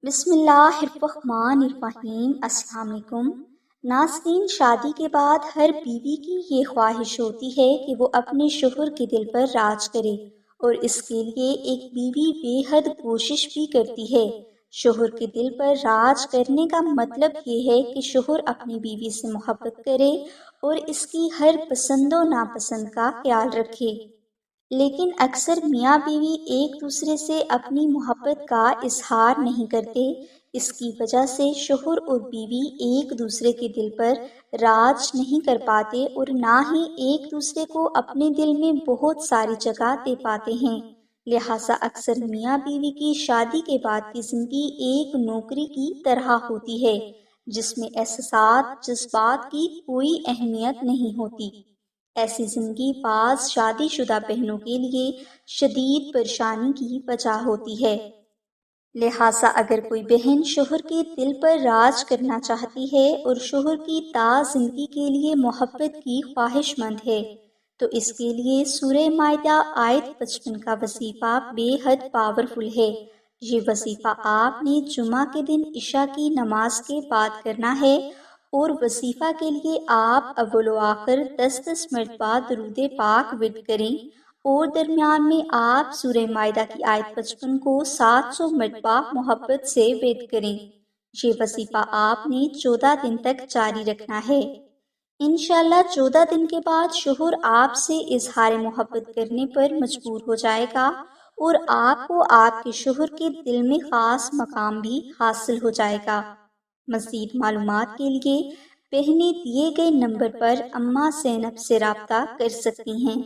بسم اللہ الرحمن الرحیم۔ السلام علیکم ناظرین، شادی کے بعد ہر بیوی کی یہ خواہش ہوتی ہے کہ وہ اپنے شوہر کے دل پر راج کرے، اور اس کے لیے ایک بیوی بے حد کوشش بھی کرتی ہے۔ شوہر کے دل پر راج کرنے کا مطلب یہ ہے کہ شوہر اپنی بیوی سے محبت کرے اور اس کی ہر پسند و ناپسند کا خیال رکھے۔ لیکن اکثر میاں بیوی ایک دوسرے سے اپنی محبت کا اظہار نہیں کرتے۔ اس کی وجہ سے شوہر اور بیوی ایک دوسرے کے دل پر راج نہیں کر پاتے اور نہ ہی ایک دوسرے کو اپنے دل میں بہت ساری جگہ دے پاتے ہیں۔ لہٰذا اکثر میاں بیوی کی شادی کے بعد کی زندگی ایک نوکری کی طرح ہوتی ہے، جس میں احساسات، جذبات کی کوئی اہمیت نہیں ہوتی۔ ایسی زندگی بعض شادی شدہ بہنوں کے لیے شدید پریشانی کی وجہ ہوتی ہے۔ لہٰذا اگر کوئی بہن شوہر کے دل پر راج کرنا چاہتی ہے اور شوہر کی زندگی کے لیے محبت کی خواہش مند ہے تو اس کے لیے سورہ مائدہ آیت 55 کا وظیفہ بے حد پاورفل ہے۔ یہ وظیفہ آپ نے جمعہ کے دن عشاء کی نماز کے بعد کرنا ہے، اور وظیفہ کے لیے آپ اول و آخر 10 مرتبہ درود پاک ورد کریں، اور درمیان میں آپ سورہ مائدہ کی آیت 55 کو 700 مرتبہ محبت سے ورد کریں۔ یہ وظیفہ آپ نے 14 دن تک جاری رکھنا ہے۔ انشاءاللہ 14 دن کے بعد شوہر آپ سے اظہار محبت کرنے پر مجبور ہو جائے گا، اور آپ کو آپ کے شوہر کے دل میں خاص مقام بھی حاصل ہو جائے گا۔ مزید معلومات کے لیے بہنیں دیے گئے نمبر پر اماں زینب سے رابطہ کر سکتی ہیں۔